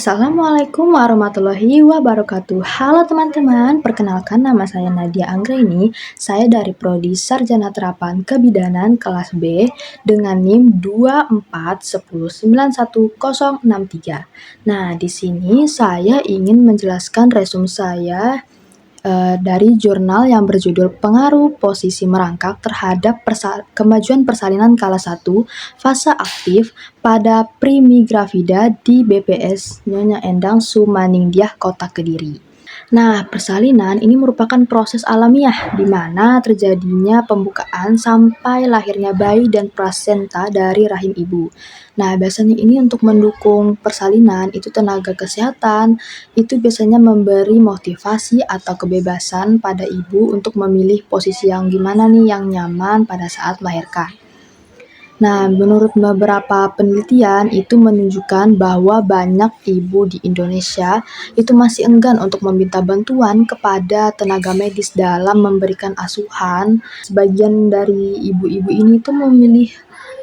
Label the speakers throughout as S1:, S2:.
S1: Assalamualaikum warahmatullahi wabarakatuh. Halo teman-teman, perkenalkan nama saya Nadia Anggraini. Saya dari Prodi Sarjana Terapan Kebidanan kelas B dengan NIM 24109163. Nah, di sini saya ingin menjelaskan resume saya dari jurnal yang berjudul Pengaruh Posisi Merangkak Terhadap Kemajuan Persalinan Kelas 1 Fase Aktif pada Primigravida di BPS Nyonya Endang Sumaningdiah, Kota Kediri. Nah, persalinan ini merupakan proses alamiah di mana terjadinya pembukaan sampai lahirnya bayi dan plasenta dari rahim ibu. Nah, biasanya ini untuk mendukung persalinan itu tenaga kesehatan itu biasanya memberi motivasi atau kebebasan pada ibu untuk memilih posisi yang gimana nih yang nyaman pada saat melahirkan. Nah, menurut beberapa penelitian itu menunjukkan bahwa banyak ibu di Indonesia itu masih enggan untuk meminta bantuan kepada tenaga medis dalam memberikan asuhan. Sebagian dari ibu-ibu ini tuh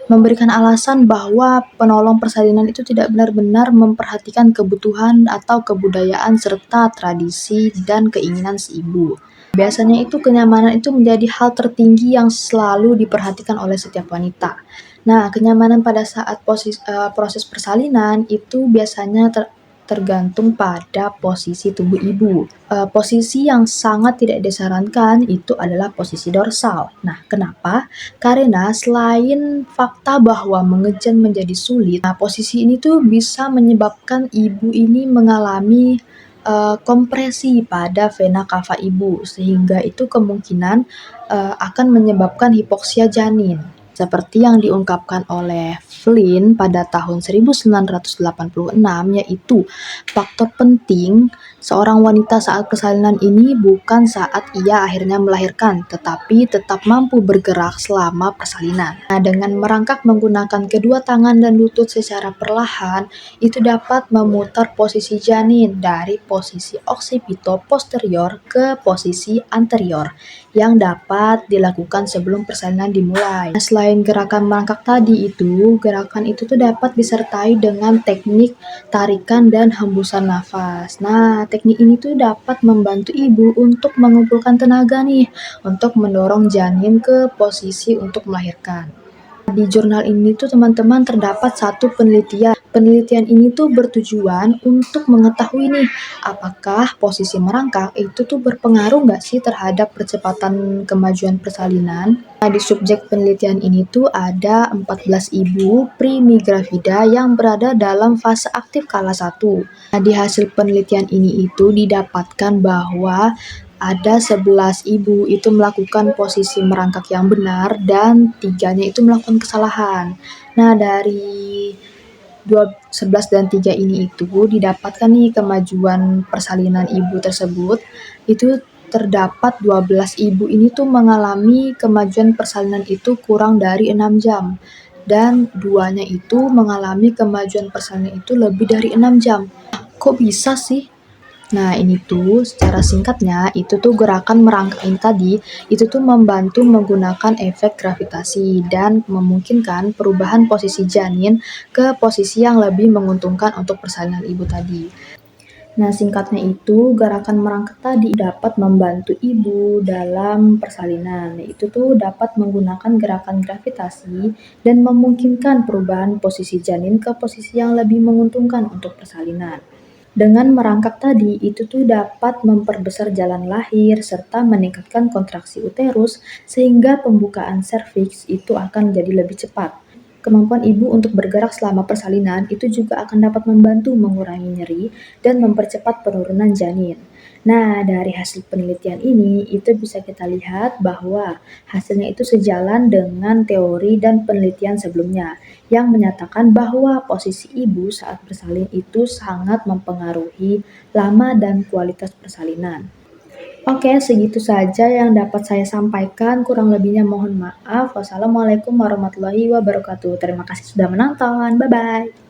S1: memberikan alasan bahwa penolong persalinan itu tidak benar-benar memperhatikan kebutuhan atau kebudayaan serta tradisi dan keinginan si ibu. Biasanya itu kenyamanan itu menjadi hal tertinggi yang selalu diperhatikan oleh setiap wanita. Nah, kenyamanan pada saat proses persalinan itu biasanya tergantung pada posisi tubuh ibu. Posisi yang sangat tidak disarankan itu adalah posisi dorsal. Nah, kenapa? Karena selain fakta bahwa mengejan menjadi sulit, nah posisi ini tuh bisa menyebabkan ibu ini mengalami kompresi pada vena cava ibu, sehingga itu kemungkinan akan menyebabkan hipoksia janin. Seperti yang diungkapkan oleh Flynn pada tahun 1986, yaitu faktor penting seorang wanita saat persalinan ini bukan saat ia akhirnya melahirkan, tetapi tetap mampu bergerak selama persalinan. Nah, dengan merangkak menggunakan kedua tangan dan lutut secara perlahan, itu dapat memutar posisi janin dari posisi occipito posterior ke posisi anterior yang dapat dilakukan sebelum persalinan dimulai. Nah, selain gerakan merangkak tadi itu, gerakan itu tuh dapat disertai dengan teknik tarikan dan hembusan nafas. Nah, teknik ini tuh dapat membantu ibu untuk mengumpulkan tenaga nih, untuk mendorong janin ke posisi untuk melahirkan. Di jurnal ini tuh teman-teman terdapat satu penelitian. Penelitian ini tuh bertujuan untuk mengetahui nih, apakah posisi merangkak itu tuh berpengaruh nggak sih terhadap percepatan kemajuan persalinan. Nah, di subjek penelitian ini tuh ada 14 ibu primigravida yang berada dalam fase aktif kala 1. Nah, di hasil penelitian ini itu didapatkan bahwa ada 11 ibu itu melakukan posisi merangkak yang benar dan 3-nya itu melakukan kesalahan. Nah, dari 11 dan 3 ini itu didapatkan nih kemajuan persalinan ibu tersebut. Itu terdapat 12 ibu ini tuh mengalami kemajuan persalinan itu kurang dari 6 jam. Dan 2-nya itu mengalami kemajuan persalinan itu lebih dari 6 jam. Kok bisa sih? Nah, ini tuh secara singkatnya, itu tuh gerakan merangkak ini tadi, itu tuh membantu menggunakan efek gravitasi dan memungkinkan perubahan posisi janin ke posisi yang lebih menguntungkan untuk persalinan ibu tadi. Nah, singkatnya itu, gerakan merangkak tadi dapat membantu ibu dalam persalinan. Itu tuh dapat menggunakan gerakan gravitasi dan memungkinkan perubahan posisi janin ke posisi yang lebih menguntungkan untuk persalinan. Dengan merangkak tadi, itu tuh dapat memperbesar jalan lahir serta meningkatkan kontraksi uterus sehingga pembukaan serviks itu akan jadi lebih cepat. Kemampuan ibu untuk bergerak selama persalinan itu juga akan dapat membantu mengurangi nyeri dan mempercepat penurunan janin. Nah, dari hasil penelitian ini, itu bisa kita lihat bahwa hasilnya itu sejalan dengan teori dan penelitian sebelumnya, yang menyatakan bahwa posisi ibu saat bersalin itu sangat mempengaruhi lama dan kualitas persalinan. Oke, segitu saja yang dapat saya sampaikan. Kurang lebihnya mohon maaf. Wassalamualaikum warahmatullahi wabarakatuh. Terima kasih sudah menonton. Bye-bye.